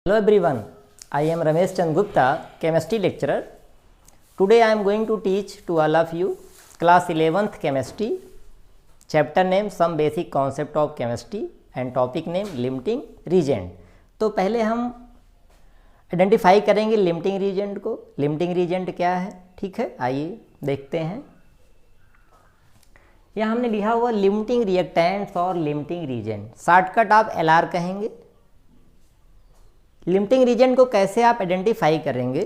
Hello everyone, I am Ramesh Chand Gupta, chemistry lecturer. Today I am going to teach to all of you class 11th chemistry, chapter name some basic concept of chemistry and topic name limiting reagent. तो पहले हम identify करेंगे limiting reagent को। Limiting reagent क्या है, ठीक है, आइए देखते हैं। यहाँ हमने लिखा हुआ लिमिटिंग रिएक्टेंट्स और लिमिटिंग रीजेंट, शॉर्टकट आप LR कहेंगे। लिमिटिंग रीजेंट को कैसे आप आइडेंटिफाई करेंगे,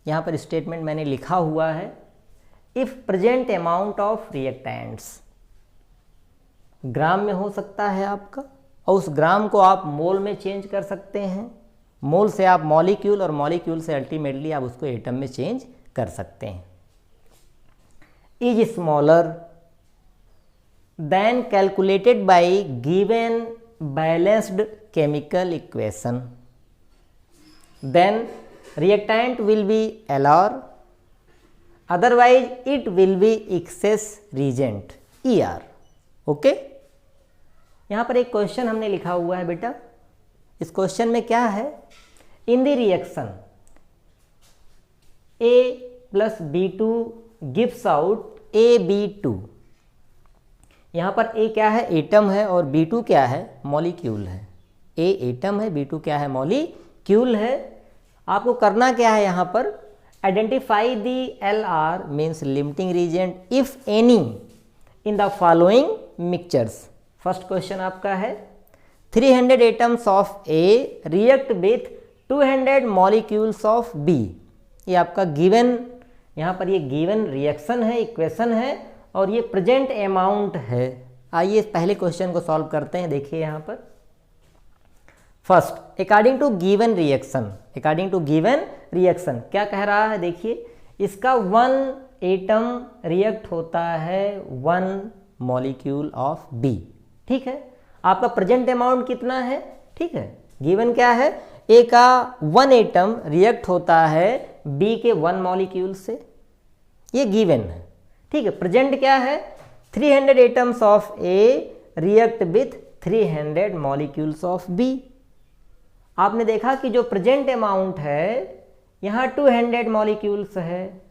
यहाँ पर स्टेटमेंट मैंने लिखा हुआ है, if present amount of reactants, gram में हो सकता है आपका, और उस ग्राम को आप मोल में चेंज कर सकते हैं। मोल से आप मॉलिक्यूल और मॉलिक्यूल से अल्टीमेटली आप उसको एटम में चेंज कर सकते हैं। Is smaller than calculated by given balanced chemical equation, then reactant will be LR, otherwise it will be excess reagent ER। Okay, यहाँ पर एक क्वेश्चन हमने लिखा हुआ है बेटा। इस क्वेश्चन में क्या है, in the reaction A plus B2 gives out AB2। यहाँ पर A क्या है, एटम है, और B2 क्या है, मॉलिक्यूल है। A एटम है, B2 क्या है, मॉलिक्यूल है। आपको करना क्या है, यहाँ पर identify the LR means limiting reagent if any in the following mixtures. First question आपका है 300 atoms of A react with 200 molecules of B। ये आपका गिवन, यहाँ पर ये गिवन रिएक्शन है, इक्वेशन है, और ये प्रेजेंट अमाउंट है। आइए पहले क्वेश्चन को सॉल्व करते हैं। देखिए यहाँ पर first, according to given reaction, according to given reaction क्या कह रहा है, देखिए इसका 1 एटम रिएक्ट होता है 1 मॉलिक्यूल ऑफ B, ठीक है। आपका प्रेजेंट अमाउंट कितना है, ठीक है, गिवन क्या है, A का 1 एटम रिएक्ट होता है B के 1 मॉलिक्यूल से, ये गिवन है, ठीक है। प्रेजेंट क्या है, 300 atoms of A react with 300 molecules of B। आपने देखा कि जो प्रेजेंट अमाउंट है यहाँ 200 मॉलिक्यूल्स है,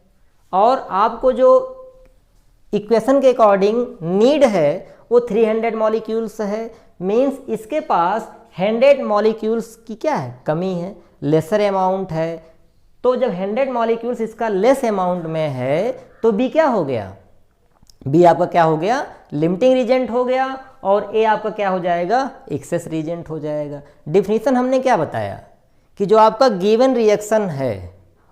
और आपको जो इक्वेशन के अकॉर्डिंग नीड है वो 300 मॉलिक्यूल्स है। मींस इसके पास 100 मॉलिक्यूल्स की क्या है, कमी है, लेसर अमाउंट है। तो जब 100 मॉलिक्यूल्स इसका लेस अमाउंट में है तो B क्या हो गया, B आपका क्या हो गया, लिमिटिंग रीजेंट हो गया, और A आपका क्या हो जाएगा, एक्सेस रीजेंट हो जाएगा। डिफिनीशन हमने क्या बताया कि जो आपका गिवन रिएक्शन है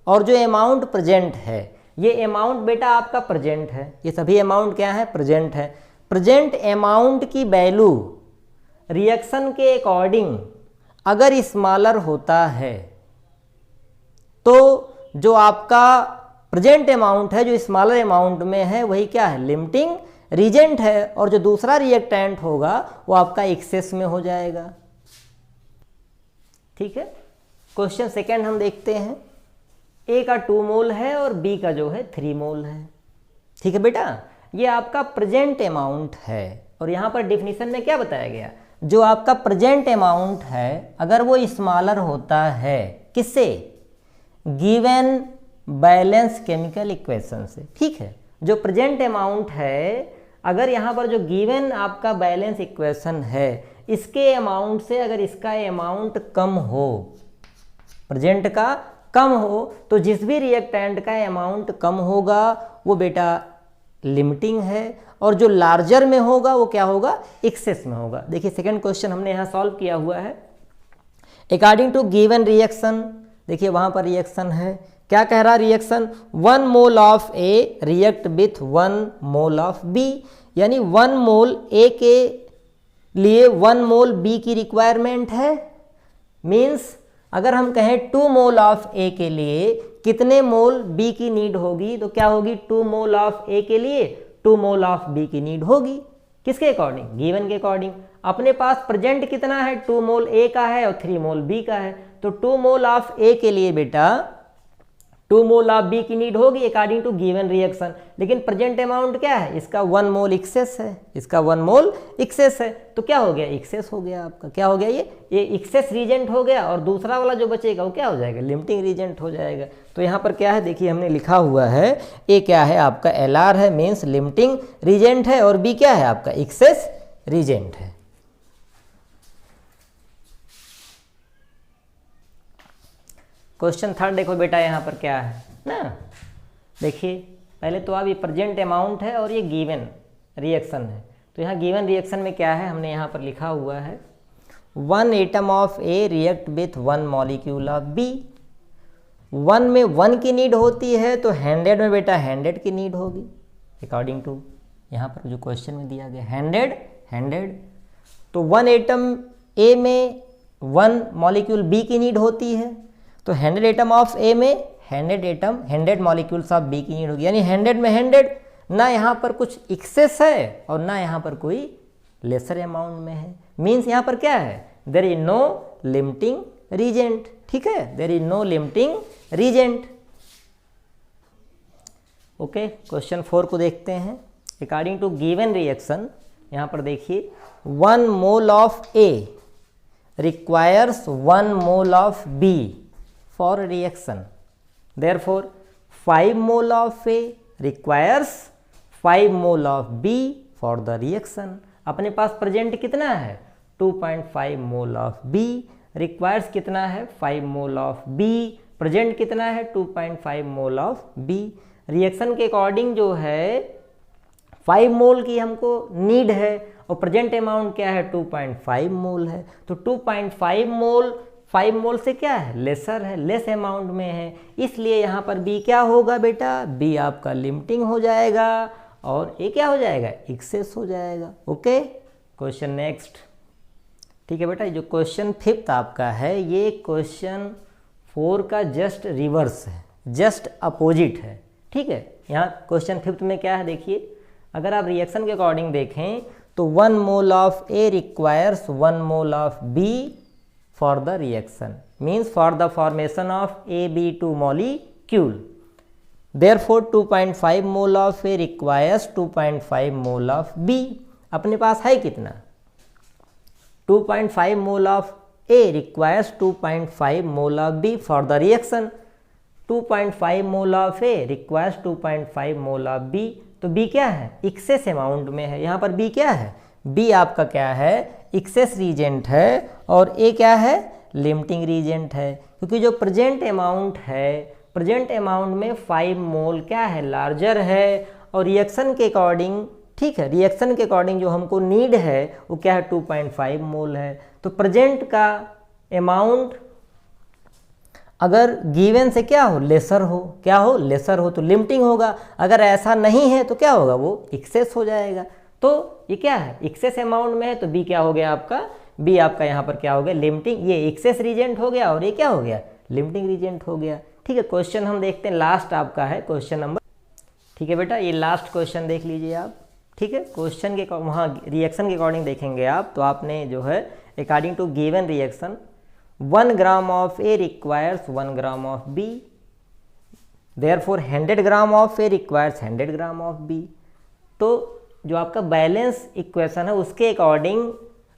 और जो अमाउंट प्रेजेंट है, ये अमाउंट बेटा आपका प्रेजेंट है, ये सभी अमाउंट क्या है, प्रेजेंट है। प्रेजेंट अमाउंट की वैल्यू रिएक्शन के अकॉर्डिंग अगर स्मॉलर होता है तो जो आपका प्रेजेंट अमाउंट है जो स्मॉलर अमाउंट में है वही क्या है, लिमिटिंग रीजेंट है, और जो दूसरा रिएक्टेंट होगा वो आपका एक्सेस में हो जाएगा, ठीक है। क्वेश्चन सेकंड हम देखते हैं। A का 2 मोल है और B का जो है 3 मोल है, ठीक है बेटा। ये आपका प्रेजेंट अमाउंट है, और यहाँ पर डिफिनीशन में क्या बताया गया, जो आपका प्रेजेंट अमाउंट है अगर वो स्मॉलर होता है किससे, गिवन बैलेंस केमिकल इक्वेशन से, ठीक है। जो प्रेजेंट अमाउंट है अगर यहाँ पर जो गिवन आपका बैलेंस इक्वेशन है इसके अमाउंट से अगर इसका अमाउंट कम हो, प्रेजेंट का कम हो, तो जिस भी रिएक्टेंट का अमाउंट कम होगा वो बेटा लिमिटिंग है, और जो लार्जर में होगा वो क्या होगा, एक्सेस में होगा। देखिए सेकंड क्वेश्चन हमने यहाँ सॉल्व किया हुआ है। अकॉर्डिंग टू गिवन रिएक्शन, देखिए वहाँ पर रिएक्शन है, क्या कह रहा reaction, 1 mole of A react with 1 mole of B, यानी 1 मोल A के लिए 1 मोल B की रिक्वायरमेंट है। मीन्स अगर हम कहें 2 मोल ऑफ A के लिए कितने मोल B की नीड होगी, तो क्या होगी, 2 मोल ऑफ A के लिए 2 मोल ऑफ B की नीड होगी। किसके अकॉर्डिंग, गिवन के अकॉर्डिंग। अपने पास प्रेजेंट कितना है, 2 मोल A का है और 3 मोल B का है, तो 2 मोल ऑफ A के लिए बेटा 2 मोल ऑफ बी की नीड होगी अकॉर्डिंग टू गिवन रिएक्शन, लेकिन प्रेजेंट अमाउंट क्या है, इसका 1 मोल एक्सेस है, इसका 1 मोल एक्सेस है, तो क्या हो गया, एक्सेस हो गया आपका, क्या हो गया, ये एक्सेस रीजेंट हो गया, और दूसरा वाला जो बचेगा वो क्या हो जाएगा, लिमिटिंग रीजेंट हो जाएगा। तो यहाँ पर क्या है देखिए, हमने लिखा हुआ है ए क्या है आपका LR है, मीन्स लिमिटिंग रीजेंट है, और बी क्या है आपका एक्सेस रीजेंट है। क्वेश्चन थर्ड देखो बेटा, यहाँ पर क्या है ना, देखिए पहले तो अब ये प्रेजेंट अमाउंट है और ये गिवन रिएक्शन है। तो यहाँ गिवन रिएक्शन में क्या है, हमने यहाँ पर लिखा हुआ है 1 atom of A react with 1 molecule of B. 1 में 1 की नीड होती है, तो 100 में बेटा 100 की नीड होगी अकॉर्डिंग टू यहाँ पर जो क्वेश्चन में दिया गया 100। तो 1 एटम ए में 1 मॉलिक्यूल बी की नीड होती है, तो 100 एटम ऑफ ए में 100 मॉलिक्यूल्स ऑफ बी की नीड होगी, यानी 100 में 100, ना यहाँ पर कुछ एक्सेस है और ना यहाँ पर कोई लेसर अमाउंट में है। मीन्स यहाँ पर क्या है, there is no limiting reagent, ठीक है, there is no limiting reagent. Okay, question 4 को देखते हैं। अकॉर्डिंग टू गिवन रिएक्शन, यहाँ पर देखिए 1 mole of A requires 1 mole of B for reaction. Therefore, 5 mole of A requires 5 mole of B for the reaction. अपने पास present कितना है 2.5 mole of B, requires कितना है 5 मोल ऑफ B, प्रेजेंट कितना है 2.5 मोल ऑफ B। रिएक्शन के according जो है 5 मोल की हमको नीड है और प्रेजेंट अमाउंट क्या है 2.5 मोल है, तो 2.5 मोल 5 मोल से क्या है लेसर है, लेस अमाउंट में है, इसलिए यहाँ पर बी क्या होगा बेटा, बी आपका लिमिटिंग हो जाएगा और ए क्या हो जाएगा एक्सेस हो जाएगा। Okay, question next. ठीक है बेटा, जो क्वेश्चन 5th आपका है ये क्वेश्चन 4 का जस्ट रिवर्स है, जस्ट अपोजिट है। ठीक है, यहाँ क्वेश्चन 5th में क्या है देखिए, अगर आप रिएक्शन के अकॉर्डिंग देखें तो 1 mole of A requires 1 mole of B for the reaction, means for the formation of AB2 molecule. Therefore 2.5 mole of A requires 2.5 mole of B. अपने पास है कितना 2.5 mole of A requires 2.5 mole of B for the reaction. 2.5 mole of A requires 2.5 mole of B, तो B क्या है excess amount में है। यहाँ पर बी क्या है, बी आपका क्या है एक्सेस रीजेंट है और ए क्या है लिमिटिंग रीजेंट है, क्योंकि जो प्रेजेंट अमाउंट है, प्रेजेंट अमाउंट में 5 मोल क्या है लार्जर है, और रिएक्शन के अकॉर्डिंग, ठीक है, रिएक्शन के अकॉर्डिंग जो हमको नीड है वो क्या है 2.5 मोल है। तो प्रेजेंट का अमाउंट अगर गिवन से क्या हो लेसर हो, क्या हो लेसर हो, तो लिमिटिंग होगा। अगर ऐसा नहीं है तो क्या होगा वो एक्सेस हो जाएगा। तो ये क्या है एक्सेस अमाउंट में है, तो बी क्या हो गया आपका, बी आपका यहाँ पर क्या हो गया लिमिटिंग, ये एक्सेस रीजेंट हो गया और ये क्या हो गया लिमिटिंग रीजेंट हो गया। ठीक है, क्वेश्चन हम देखते हैं लास्ट आपका है क्वेश्चन नंबर, ठीक है बेटा, ये लास्ट क्वेश्चन देख लीजिए आप। ठीक है, क्वेश्चन के वहाँ रिएक्शन के अकॉर्डिंग देखेंगे आप, तो आपने जो है according to given reaction 1 gram of A requires 1 gram of B, therefore 100 gram of A requires 100 gram of B. तो जो आपका बैलेंस इक्वेशन है उसके अकॉर्डिंग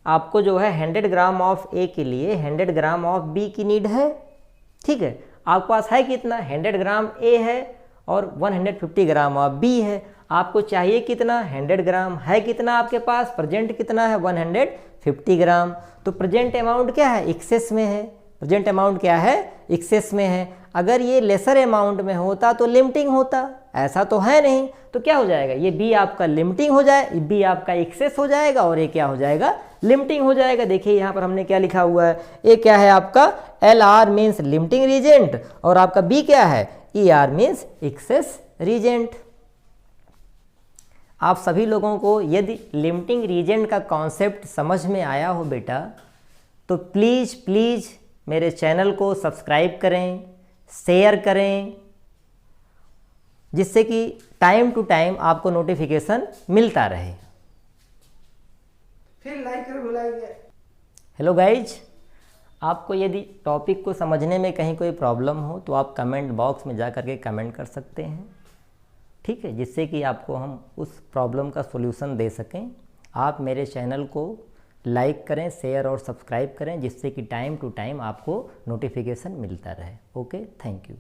आपको जो है 100 ग्राम ऑफ ए के लिए 100 ग्राम ऑफ बी की नीड है। ठीक है, आपके पास है कितना 100 ग्राम ए है और 150 ग्राम ऑफ बी है। आपको चाहिए कितना 100 ग्राम, है कितना आपके पास, प्रेजेंट कितना है 150 ग्राम। तो प्रेजेंट अमाउंट क्या है एक्सेस में है, प्रेजेंट अमाउंट क्या है एक्सेस में है। अगर ये लेसर अमाउंट में होता तो लिमिटिंग होता, ऐसा तो है नहीं, तो क्या हो जाएगा ये बी आपका लिमिटिंग हो जाए, बी आपका एक्सेस हो जाएगा और ये क्या हो जाएगा लिमिटिंग हो जाएगा। देखिए यहाँ पर हमने क्या लिखा हुआ है, ए क्या है आपका LR मीन्स लिमिटिंग रीजेंट और आपका बी क्या है ER मीन्स एक्सेस रीजेंट। आप सभी लोगों को यदि लिमिटिंग रीजेंट का कॉन्सेप्ट समझ में आया हो बेटा, तो प्लीज़ मेरे चैनल को सब्सक्राइब करें, शेयर करें, जिससे कि टाइम टू टाइम आपको नोटिफिकेशन मिलता रहे। फिर लाइक कर बुलाइए। हेलो गाइज, आपको यदि टॉपिक को समझने में कहीं कोई प्रॉब्लम हो तो आप कमेंट बॉक्स में जा करके कमेंट कर सकते हैं, ठीक है, जिससे कि आपको हम उस प्रॉब्लम का सॉल्यूशन दे सकें। आप मेरे चैनल को लाइक करें, शेयर और सब्सक्राइब करें, जिससे कि टाइम टू टाइम आपको नोटिफिकेशन मिलता रहे। Okay, thank you.